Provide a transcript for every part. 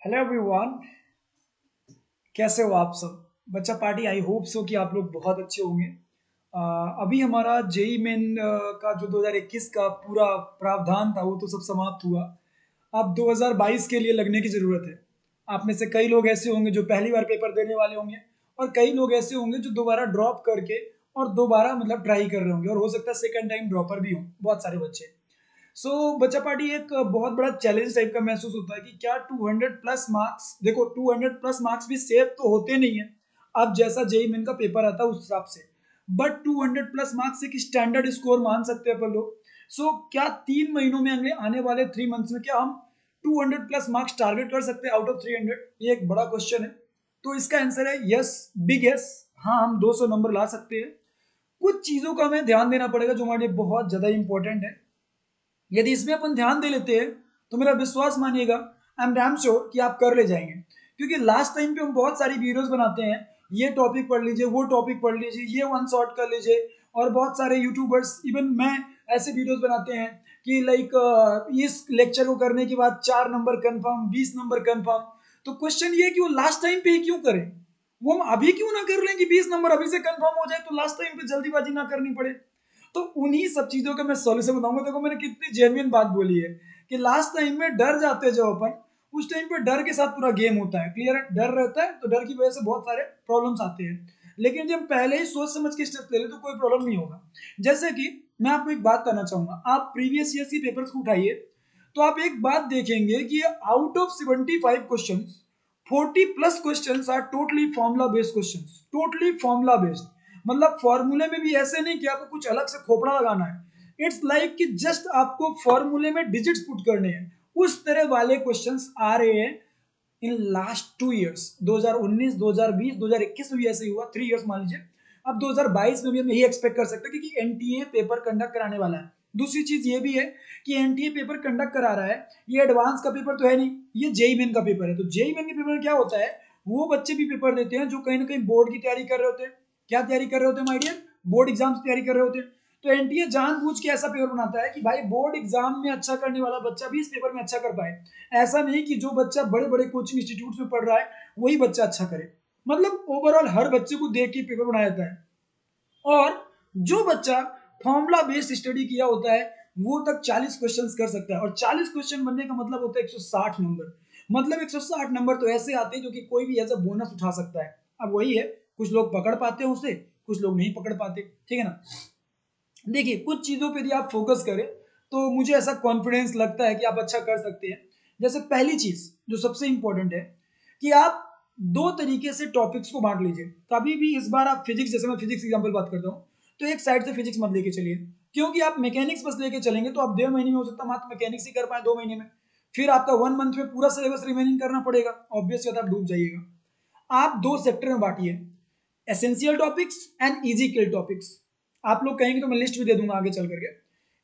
Hello everyone. कैसे हो आप सब? बच्चा पार्टी, आई होप सो कि आप लोग बहुत अच्छे होंगे। अभी हमारा जेई मेन का जो 2021 का पूरा प्रावधान था वो तो सब समाप्त हुआ। अब 2022 के लिए लगने की ज़रूरत है। आप में से कई लोग ऐसे होंगे जो पहली बार पेपर देने वाले होंगे, और कई लोग ऐसे होंगे जो दोबारा ड्रॉप करके और दोबारा मतलब ट्राई कर रहे होंगे, और हो सकता है सेकंड टाइम ड्रॉपर भी हों बहुत सारे बच्चे। बच्चा पार्टी एक बहुत बड़ा चैलेंज टाइप का महसूस होता है कि क्या 200 प्लस मार्क्स, देखो 200 प्लस मार्क्स भी सेफ तो होते नहीं है। अब जैसा जेई मेन का पेपर आता है उस हिसाब से, बट 200 प्लस मार्क्स एक स्टैंडर्ड स्कोर मान सकते हैं अपन लोग। क्या 3 महीनों में, अगले आने वाले 3 मंथ्स में, क्या हम 200 प्लस मार्क्स टारगेट कर सकते हैं आउट ऑफ 300? ये एक बड़ा क्वेश्चन है। तो इसका आंसर है यस, बिग यस। हाँ, हम 200 नंबर ला सकते हैं। कुछ चीजों का हमें ध्यान देना पड़ेगा जो हमारे लिए बहुत ज्यादा इंपॉर्टेंट है। यदि इसमें अपन ध्यान दे लेते हैं तो मेरा विश्वास मानिएगा, आई एम डैम श्योर कि आप कर ले जाएंगे। क्योंकि लास्ट टाइम पे हम बहुत सारी वीडियोस बनाते हैं, ये टॉपिक पढ़ लीजिए, वो टॉपिक पढ़ लीजिए, ये वन शॉट कर लीजिए। और बहुत सारे यूट्यूबर्स, इवन मैं, ऐसे वीडियोस बनाते हैं कि लाइक इस लेक्चर को करने के बाद 4 नंबर कंफर्म, 20 नंबर कंफर्म। तो क्वेश्चन ये है कि वो लास्ट टाइम पे ही क्यों करें? वो हम अभी क्यों ना कर लें कि 20 नंबर अभी से कंफर्म हो जाए, तो लास्ट टाइम पे जल्दीबाजी ना करनी पड़े। तो उन्हीं सब चीजों का मैं सॉल्यूशन बताऊंगा। देखो, मैंने कितनी जेन्युइन बात बोली है कि लास्ट टाइम में डर जाते हैं जो अपन, उस टाइम पे डर के साथ पूरा गेम होता है। क्लियर है? डर रहता है तो डर की वजह से बहुत सारे प्रॉब्लम्स आते हैं। लेकिन जब पहले ही सोच समझ के स्टेप ले ले तो कोई प्रॉब्लम नहीं होगा। जैसे कि मैं आपको एक बात करना चाहूंगा, आप प्रीवियस ईयर के पेपर्स को उठाइए, तो आप एक बात देखेंगे कि out of 75 question, 40 plus question are totally formula based question. Totally formula based, मतलब फॉर्मूले में भी ऐसे नहीं कि आपको कुछ अलग से खोपड़ा लगाना है। इट्स लाइक कि जस्ट आपको फॉर्मूले में डिजिट्स पुट करने हैं, उस तरह वाले क्वेश्चंस आ रहे हैं इन लास्ट 2 इयर्स। 2019, 2020, 2021 में भी ऐसे ही हुआ, 3 इयर्स मान लीजिए। अब 2022 में भी हम यही एक्सपेक्ट कर सकते हैं क्योंकि एनटीए पेपर कंडक्ट कराने वाला है। दूसरी चीज ये भी है कि एनटीए पेपर कंडक्ट करा रहा है, ये एडवांस का पेपर तो है नहीं, ये जेई मेन का पेपर है। तो जेई मेन के पेपर में क्या होता है, वो बच्चे भी पेपर देते हैं जो कहीं ना कहीं बोर्ड की तैयारी कर रहे होते हैं। क्या तैयारी कर रहे होते हैं माय डियर? बोर्ड एग्जाम्स की तैयारी कर रहे होते हैं। तो एनटीए जानबूझ के ऐसा पेपर बनाता है कि भाई बोर्ड एग्जाम में अच्छा करने वाला बच्चा भी इस पेपर में अच्छा कर पाए। ऐसा नहीं कि जो बच्चा बड़े बड़े कोचिंग इंस्टीट्यूट में पढ़ रहा है वही बच्चा अच्छा करे। मतलब ओवरऑल हर बच्चे को देख के पेपर बनाया जाता है। और जो बच्चा फॉर्मूला बेस्ड स्टडी किया होता है वो तक 40 क्वेश्चंस कर सकता है, और 40 क्वेश्चन बनने का मतलब होता है 160 नंबर। मतलब 160 नंबर तो ऐसे आते हैं जो कि कोई भी एज अ बोनस उठा सकता है। अब वही है, कुछ लोग पकड़ पाते हैं उसे, कुछ लोग नहीं पकड़ पाते। ठीक है ना? देखिए, कुछ चीज़ों पे यदि आप फोकस करें तो मुझे ऐसा कॉन्फिडेंस लगता है कि आप अच्छा कर सकते हैं। जैसे पहली चीज़ जो सबसे इंपॉर्टेंट है कि आप दो तरीके से टॉपिक्स को बांट लीजिए। कभी भी इस बार आप फिजिक्स, जैसे मैं फिजिक्स एग्जाम्पल बात करता हूँ, तो एक साइड से फिजिक्स मत लेके चलिए। क्योंकि आप मैकेनिक्स बस लेके चलेंगे तो आप 1.5 महीने में हो सकता है मात्र मैकेनिक्स ही कर पाए 2 महीने में। फिर आपका 1 मंथ में पूरा सिलेबस रिमेनिंग करना पड़ेगा, ऑब्वियस बात, आप डूब जाइएगा। आप दो सेक्टर में बांटिए, essential topics and easy kill topics. आप लोग कहेंगे तो मैं लिस्ट भी दे दूंगा आगे चल करके।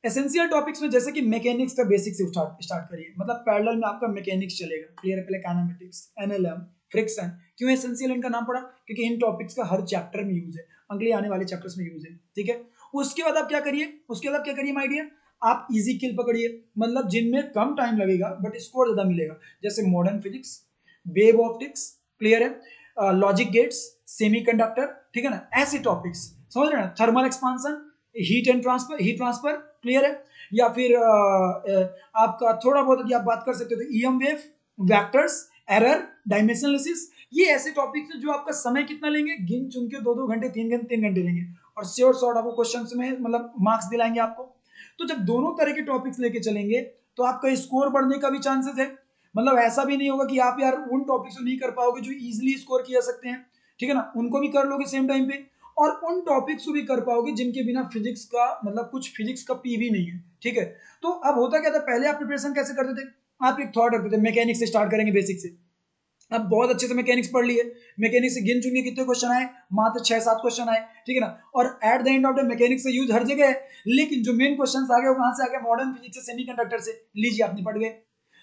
एसेंशियल टॉपिक्स में जैसे कि मैकेनिक्स का बेसिक से स्टार्ट करिए, मतलब पैरेलल में आपका मैकेनिक्स चलेगा। क्लियर है? पहले काइनेमेटिक्स, एनएलएम, फ्रिक्शन। क्यों एसेंशियल इनका नाम पड़ा? क्योंकि इन टॉपिक्स का हर चैप्टर में यूज है, अगले आने वाले चैप्टर्स में यूज है। ठीक है? उसके बाद आप क्या करिए, माय डियर, आप इजी किल पकड़िए, मतलब जिनमें कम टाइम लगेगा बट स्कोर ज्यादा मिलेगा। जैसे modern physics, wave optics, clear है, लॉजिक गेट्स, सेमीकंडक्टर। ठीक है ना? ऐसे टॉपिक्स समझ रहे हैं? Thermal expansion, heat transfer, clear है? या फिर आपका थोड़ा बहुत यदि आप बात कर सकते हो तो ईएम वेव, वेक्टर्स, एरर, डायमेंशनलिसिस। ये ऐसे टॉपिक्स हैं जो आपका समय कितना लेंगे, गिन चुन के 2-2 घंटे, 3 घंटे, 3 घंटे लेंगे, और श्योर शॉर्ट आपको क्वेश्चन में मतलब मार्क्स दिलाएंगे आपको। तो जब दोनों तरह के टॉपिक्स लेके चलेंगे तो आपका स्कोर बढ़ने का भी चांसेस है। मतलब ऐसा भी नहीं होगा कि आप यार उन टॉपिक्स को नहीं कर पाओगे जो इजीली स्कोर किया सकते हैं। ठीक है ना? उनको भी कर लोगे सेम टाइम पे, और उन टॉपिक्स को भी कर पाओगे जिनके बिना फिजिक्स का मतलब कुछ फिजिक्स का पी भी नहीं है। ठीक है? तो अब होता क्या था, पहले आप प्रिपरेशन कैसे करते थे? आप एक थॉट रखते थे मैकेनिक्स से स्टार्ट करेंगे, बेसिक से। अब बहुत अच्छे से मैकेनिक्स पढ़ लिए, मैकेनिक्स से गिन चुनिए कितने क्वेश्चन आए, मात्र 6-7 क्वेश्चन आए। ठीक है ना? और at the end of the mechanics से यूज हर जगह है, लेकिन जो मेन क्वेश्चन आ गए वो कहां से आ गए? मॉडर्न फिजिक्स से, सेमीकंडक्टर से। लीजिए, आप निपट गए।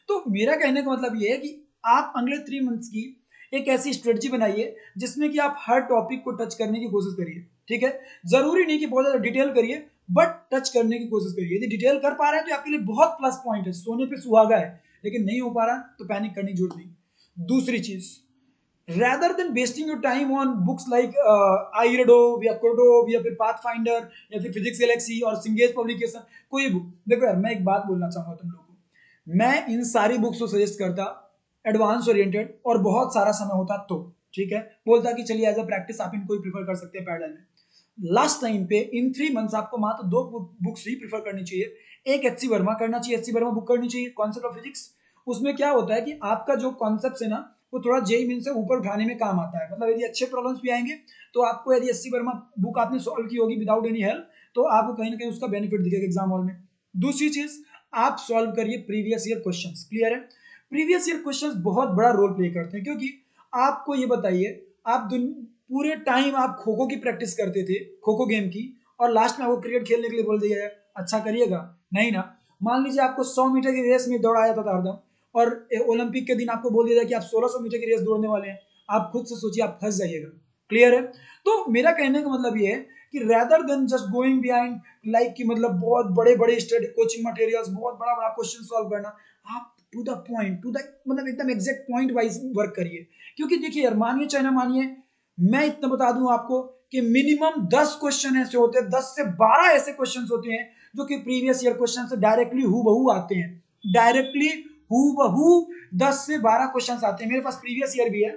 तो मेरा कहने का मतलब ये है कि आप अगले 3 मंथ्स की एक ऐसी स्ट्रेटजी बनाइए जिसमें कि आप हर टॉपिक को टच करने की कोशिश करिए। ठीक है? जरूरी नहीं कि बहुत ज्यादा डिटेल करिए, बट टच करने की कोशिश करिए। यदि डिटेल कर पा रहे हैं तो आपके लिए बहुत प्लस पॉइंट है, सोने पे सुहागा है। लेकिन नहीं हो पा रहा तो पैनिक करने की जरूरत नहीं। दूसरी चीज, rather than wasting your time on books like iRedo या Cordova या फिर Pathfinder या फिर Physics Galaxy और Cengage Publication, कोई बुक, देखो यार मैं एक बात बोलना चाहूंगा तुम लोगों को, मैं इन सारी बुक्स को सजेस्ट करता एडवांस ओरिएंटेड और बहुत सारा समय होता तो ठीक है, बोलता कि चलिए एज अ प्रैक्टिस आप इनको ही प्रीफर कर सकते हैं पैरेलल में। लास्ट टाइम पे इन 3 मंथ्स आपको मात्र 2 बुक्स ही प्रीफर करनी चाहिए। एक एचसी वर्मा करना चाहिए, एचसी वर्मा बुक करनी चाहिए, कॉन्सेप्ट ऑफ फिजिक्स। उसमें क्या होता है कि आपका जो कॉन्सेप्ट है ना वो थोड़ा जेई मेन से ऊपर उठाने में काम आता है, मतलब यदि अच्छे प्रॉब्लम्स भी आएंगे तो आपको, यदि एचसी वर्मा बुक आपने सॉल्व की होगी विदाउट एनी हेल्प, तो आपको कहीं ना कहीं उसका बेनिफिट दिखेगा एग्जाम हॉल में। दूसरी चीज, आप सॉल्व करिए प्रीवियस ईयर क्वेश्चंस। क्लियर है? प्रीवियस ईयर क्वेश्चंस बहुत बड़ा रोल प्ले करते हैं, क्योंकि आपको ये बताइए, आप पूरे टाइम आप खो खो की प्रैक्टिस करते थे, खो खो गेम की, और लास्ट में आपको क्रिकेट खेलने के लिए बोल दिया जाए, अच्छा करिएगा? नहीं ना। मान लीजिए आपको 100 मीटर की रेस में दौड़ाया जाता था हरदम, और ओलंपिक के दिन आपको बोल दिया जाए कि आप 1600 मीटर की रेस दौड़ने वाले हैं, आप खुद से सोचिए, आप फंस जाइएगा। क्लियर है? तो मेरा कहने का मतलब ये है कि rather than just going behind like कि मतलब बहुत बड़े बड़े स्टडी कोचिंग मटेरियल्स, बहुत बड़ा बड़ा क्वेश्चन सॉल्व करना, आप to the point, to the मतलब एकदम एग्जैक्ट पॉइंट वाइज वर्क करिए। क्योंकि देखिए यार, मानिए चाहे ना मानिए, मैं इतना बता दूं आपको कि मिनिमम 10 क्वेश्चन ऐसे होते हैं, 10 से 12 ऐसे क्वेश्चन होते हैं जो कि प्रीवियस ईयर क्वेश्चन से डायरेक्टली हूबहू आते हैं, डायरेक्टली हूबहू 10 से 12 क्वेश्चन आते हैं। मेरे पास प्रीवियस ईयर भी है,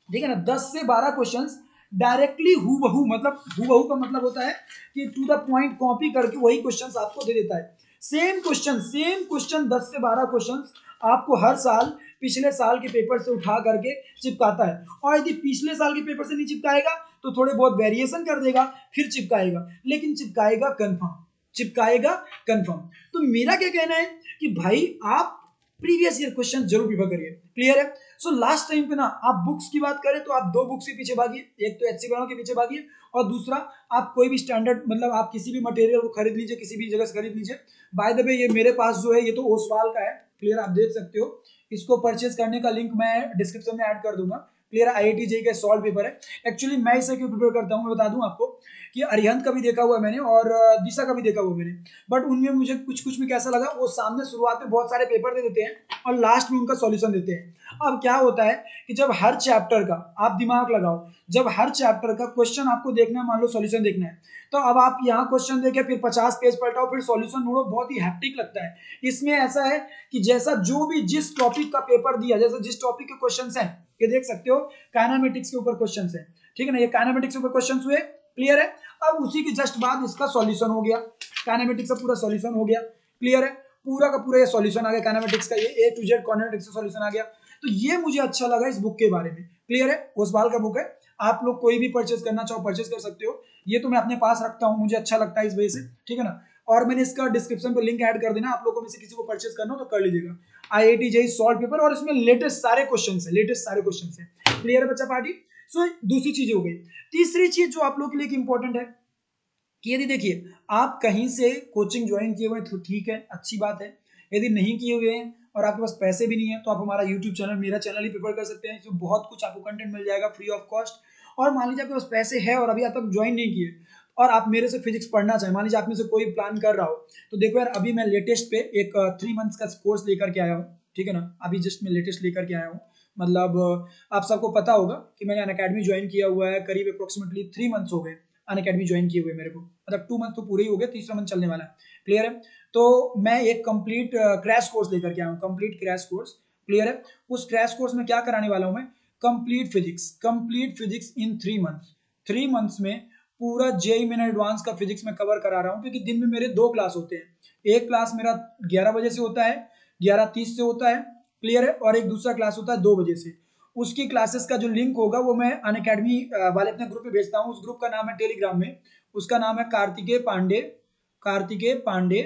ठीक है ना, 10 से 12 क्वेश्चंस डायरेक्टली हूबहू, मतलब हूबहू का मतलब होता है कि टू द पॉइंट कॉपी करके वही क्वेश्चंस आपको दे देता है। सेम क्वेश्चन 10 से 12 क्वेश्चंस आपको हर साल पिछले साल के पेपर से उठा करके चिपकाता है, और यदि पिछले साल के पेपर से नहीं चिपकाएगा तो थोड़े बहुत वेरिएशन कर देगा, फिर चिपकाएगा, लेकिन चिपकाएगा कंफर्म, चिपकाएगा कंफर्म। तो मेरा क्या कहना है कि भाई आप प्रीवियस ईयर क्वेश्चन जरूर प्रिफर करिए। क्लियर है? सो लास्ट टाइम पे ना, आप बुक्स की बात करें तो आप 2 बुक्स के पीछे भागिए, एक तो एचसी वर्मा के पीछे भागिए, और दूसरा आप कोई भी स्टैंडर्ड, मतलब आप किसी भी मटेरियल को खरीद लीजिए, किसी भी जगह से खरीद लीजिए। बाय द वे, ये मेरे पास जो है ये तो ओसवाल का है। क्लियर? आप देख सकते हो, इसको परचेज करने का लिंक मैं डिस्क्रिप्शन में ऐड कर दूंगा। क्लियर? आईआईटी जेईई का सॉल्व पेपर है। एक्चुअली मैं इसे क्यों प्रिपेयर करता हूँ मैं बता दूं आपको, कि अरिहंत का भी देखा हुआ है मैंने और दिशा का भी देखा हुआ है मैंने, बट उनमें मुझे कुछ कुछ में कैसा लगा, वो सामने शुरुआत में बहुत सारे पेपर दे देते हैं और लास्ट में उनका सॉल्यूशन देते हैं। अब क्या होता है कि जब हर चैप्टर का आप दिमाग लगाओ, जब हर चैप्टर का क्वेश्चन आपको देखना है, मान लो सॉल्यूशन देखना है, तो अब आप यहाँ क्वेश्चन देखे फिर 50 पेज पलटाओ फिर सॉल्यूशन ढूंढो, बहुत ही हैप्टिक लगता है। इसमें ऐसा है कि जैसा जो भी जिस टॉपिक का पेपर दिया, जैसा जिस टॉपिक के क्वेश्चन है, ये देख सकते हो काइनेमेटिक्स के ऊपर क्वेश्चन है, ठीक है ना, ये काइनेमेटिक्स के ऊपर क्वेश्चन हुए। क्लियर है? अब उसी के जस्ट बाद इसका सॉल्यूशन हो गया, काइनेमेटिक्स का पूरा सॉल्यूशन हो गया। क्लियर है? पूरा का पूरा ये सॉल्यूशन आ गया काइनेमेटिक्स का, ये ए टू जेड काइनेमेटिक्स का सॉल्यूशन आ गया। तो ये मुझे अच्छा लगा इस बुक के बारे में। क्लियर है? ओसवाल का बुक है, आप लोग कोई भी परचेज करना चाहो परचेज कर सकते हो, ये तो मैं अपने पास रखता हूँ, मुझे अच्छा लगता है इस वजह से, ठीक है ना। और मैंने इसका डिस्क्रिप्शन पे लिंक ऐड कर देना, आप लोगों में से किसी को परचेज करना हो तो कर लीजिएगा। आईआईटी जेईई सॉल्व पेपर, और इसमें लेटेस्ट सारे क्वेश्चन है, लेटेस्ट सारे क्वेश्चन है। क्लियर है बच्चा पार्टी? सो दूसरी चीज हो गई। तीसरी चीज जो आप लोग के लिए इंपॉर्टेंट है कि यदि देखिए आप कहीं से कोचिंग ज्वाइन किए हुए हैं तो ठीक है, अच्छी बात है। यदि नहीं किए हुए हैं और आपके पास पैसे भी नहीं है तो आप हमारा यूट्यूब चैनल, मेरा चैनल ही प्रेफर कर सकते हैं, इसमें बहुत कुछ आपको कंटेंट मिल जाएगा फ्री ऑफ कॉस्ट। और मान लीजिए आपके पास पैसे है और अभी आप तक ज्वाइन नहीं किए और आप मेरे से फिजिक्स पढ़ना चाहें, मान लीजिए आप में से कोई प्लान कर रहा हो, तो देखो यार अभी मैं लेटेस्ट पे एक 3 मंथ्स का कोर्स लेकर के आया हूँ, ठीक है ना, अभी जस्ट मैं लेटेस्ट लेकर के आया हूँ। मतलब आप सबको पता होगा कि मैंने अनअकैडमी ज्वाइन किया हुआ है, करीब अप्रोक्सीमेटली 3 मंथ्स हो गए अनअकैडमी ज्वाइन किए हुए मेरे को, मतलब 2 मंथ तो पूरे ही हो गए, तीसरा मंथ चलने वाला है। क्लियर है? तो मैं एक कंप्लीट क्रैश कोर्स लेकर के आया हूँ, कंप्लीट क्रैश कोर्स। क्लियर है? उस क्रैश कोर्स में क्या कराने वाला हूँ मैं, complete physics in 3 months. 3 months में पूरा जेईई मेन एडवांस का फिजिक्स में कवर करा रहा हूँ, क्योंकि दिन में मेरे 2 क्लास होते हैं। एक क्लास मेरा 11 बजे से होता है, 11:30 से होता है। क्लियर है? और एक दूसरा क्लास होता है 2 बजे से। उसकी क्लासेस का जो लिंक होगा वो मैं अनअकैडमी वाले अपने ग्रुप पे भेजता हूँ। उस ग्रुप का नाम है टेलीग्राम में, उसका नाम है कार्तिकेय पांडे।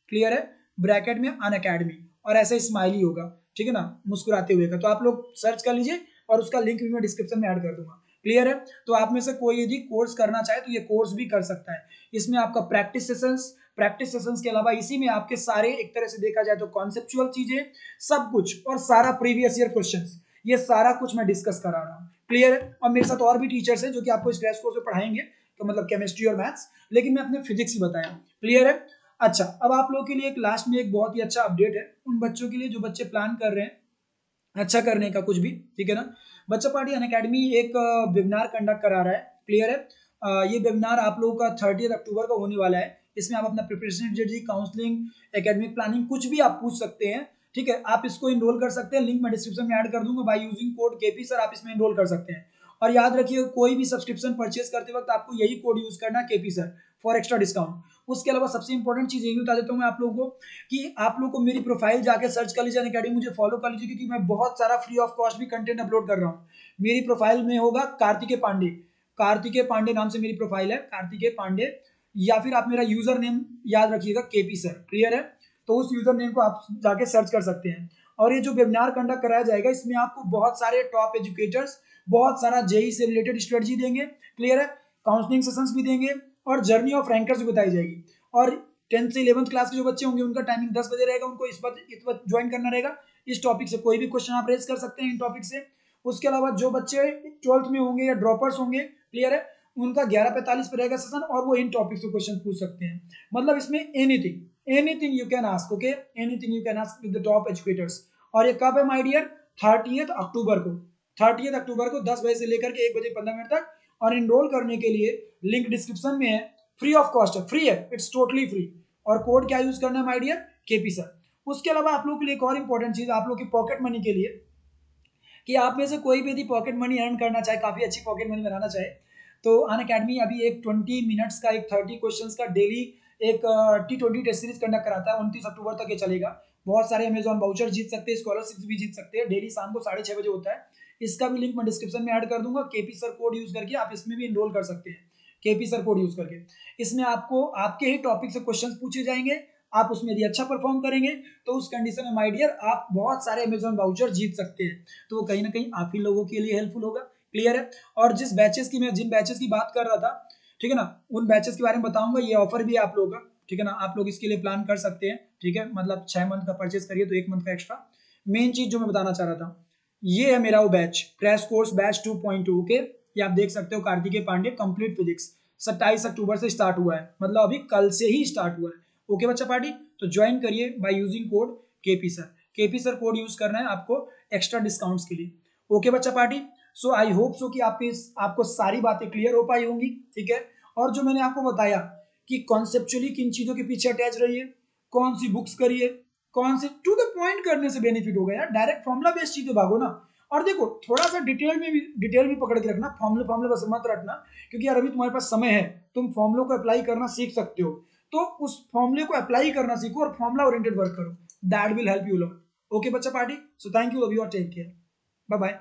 क्लियर है? ब्रैकेट में अनअकैडमी, और ऐसे स्माइली होगा, ठीक है ना, मुस्कुराते हुए का। तो आप लोग सर्च कर लीजिए और उसका लिंक भी मैं डिस्क्रिप्शन में ऐड कर दूंगा। क्लियर है? तो आप में से कोई यदि कोर्स करना चाहे तो ये कोर्स भी कर सकता है। इसमें आपका प्रैक्टिस सेशंस के अलावा इसी में आपके सारे, एक तरह से देखा जाए तो कॉन्सेप्चुअल चीजें सब कुछ, और सारा प्रीवियस ईयर क्वेश्चंस, ये सारा कुछ मैं डिस्कस करा रहा हूँ। क्लियर है? और मेरे साथ और भी टीचर्स हैं जो कि आपको इस क्रैश कोर्स में पढ़ाएंगे, तो मतलब केमिस्ट्री और मैथ्स, लेकिन मैं अपने फिजिक्स ही बताया। क्लियर है? अच्छा, अब आप लोगों के लिए एक लास्ट में एक बहुत ही अच्छा अपडेट है उन बच्चों के लिए जो बच्चे प्लान कर रहे हैं अच्छा करने का कुछ भी, ठीक है ना। बच्चा पार्टी अनअकैडमी एक वेबिनार कंडक्ट करा रहा है, क्लियर है। ये वेबिनार आप लोगों का 30 अक्टूबर को होने वाला है। इसमें आप अपना preparation strategy, counselling, academic planning कुछ भी आप पूछ सकते हैं, ठीक है। आप इसको इनरोल कर सकते हैं, लिंक मैं डिस्क्रिप्शन में ऐड कर दूंगा। By using code KP sir आप इसमें इनरोल कर सकते हैं। और याद रखिए कोई भी सब्सक्रिप्शन परचेज करते वक्त आपको यही कोड यूज करना है, KP sir, for extra discount. उसके अलावा सबसे इंपॉर्टेंट चीज यही बता देता हूँ मैं आप लोगों को कि आप लोग को मेरी प्रोफाइल जाके सर्च कर लीजिए अनअकैडमी, मुझे फॉलो कर लीजिए, क्योंकि मैं बहुत सारा फ्री ऑफ कॉस्ट भी कंटेंट अपलोड कर रहा हूँ। मेरी प्रोफाइल में होगा कार्तिकेय पांडे, कार्तिकेय पांडे नाम से मेरी प्रोफाइल है, कार्तिकेय पांडे। या फिर आप मेरा यूजर नेम याद रखिएगा केपी सर, क्लियर है। तो उस यूजर नेम को आप जाके सर्च कर सकते हैं। और ये जो वेबिनार कंडक्ट कराया जाएगा इसमें आपको बहुत सारे टॉप एजुकेटर्स बहुत सारा जेई से रिलेटेड स्ट्रेटजी देंगे, क्लियर है। काउंसलिंग सेशंस भी देंगे और जर्नी ऑफ रैंकर्स भी बताई जाएगी। और 10th से 11th क्लास के जो बच्चे होंगे उनका टाइमिंग 10 बजे रहेगा, उनको इस वक्त ज्वाइन करना रहेगा। इस टॉपिक से कोई भी क्वेश्चन आप रेज कर सकते हैं इन टॉपिक से। उसके अलावा जो बच्चे 12th में होंगे या ड्रॉपर्स होंगे, क्लियर है, उनका 11:45 पे रहेगा सेशन और वो इन टॉपिक से क्वेश्चन पूछ सकते हैं। मतलब इसमें anything you can ask, okay, anything you can ask with the top educators. और ये कब है माय डियर? 30th अक्टूबर को, 30th अक्टूबर को 10 बजे से लेकर के 1 बजे 15 मिनट तक। और इनरोल करने के लिए लिंक डिस्क्रिप्शन में है, फ्री ऑफ कॉस्ट है, फ्री है, इट्स टोटली फ्री। और कोड क्या यूज करना है माय डियर? KP sir. उसके अलावा आप लोगों के लिए एक और इंपॉर्टेंट चीज, आप लोग की पॉकेट मनी के लिए, कि आप में से कोई भी यदि पॉकेट मनी अर्न करना चाहे, काफी अच्छी पॉकेट मनी बनाना चाहे, तो अनअकैडमी अभी एक 20 मिनट्स का, एक 30 क्वेश्चंस का डेली एक T20 टेस्ट सीरीज कंडक्ट कराता है। 29 अक्टूबर तक ये चलेगा। बहुत सारे अमेजॉन वाउचर जीत सकते हैं, स्कॉलरशिप भी जीत सकते हैं। डेली शाम को 6:30 बजे होता है। इसका भी लिंक मैं डिस्क्रिप्शन में ऐड कर दूंगा। केपी सर कोड यूज करके आप इसमें भी इनरोल कर सकते हैं, केपी सर कोड यूज करके। इसमें आपको आपके ही टॉपिक से क्वेश्चन पूछे जाएंगे। आप उसमें यदि अच्छा परफॉर्म करेंगे तो उस कंडीशन में माय डियर आप बहुत सारे अमेजॉन वाउचर जीत सकते हैं। तो वो कहीं ना कहीं आप ही लोगों के लिए हेल्पफुल होगा, क्लियर है। और जिन बैचेस की बात कर रहा था, ठीक है ना, उन बैचेस के बारे में बताऊंगा। ये ऑफर भी है आप लोगों का, ठीक है ना, आप लोग इसके लिए प्लान कर सकते हैं, ठीक है। मतलब 6 मंथ का परचेस करिए तो 1 मंथ का एक्स्ट्रा। मेन चीज जो मैं बताना चाह रहा था, ये है मेरा वो batch, crash course batch 2.2, okay. ये आप देख सकते हो, कार्तिकेय पांडे कंप्लीट फिजिक्स, 27 अक्टूबर से स्टार्ट हुआ है, मतलब अभी कल से ही स्टार्ट हुआ है। ओके बच्चा पार्टी, तो ज्वाइन करिए by using code KP sir. KP sir code use करना है आपको एक्स्ट्रा डिस्काउंट्स के लिए। ओके बच्चा party, so I hope so कि आपको सारी बातें क्लियर हो पाई होंगी, ठीक है। और जो मैंने आपको बताया कि कॉन्सेप्चुअली किन चीजों के पीछे अटैच रहिए, कौन सी बुक्स करिए, कौन से टू द पॉइंट करने से बेनिफिट होगा यार, डायरेक्ट फॉर्मुला बेस्ड चीजें भागो ना। और देखो थोड़ा सा डिटेल भी पकड़ के रखना, फॉर्मुले फॉर्मुले बस मत रखना, क्योंकि यार अभी तुम्हारे पास समय है, तुम फॉर्मुलों को अप्लाई करना सीख सकते हो। तो उस फॉर्मुले को अप्लाई करना सीखो और फॉर्मुला ओरिएंटेड वर्क करो, that will help you lot. Okay बच्चा party, so thank you, love you और टेक केयर, बाय बाय।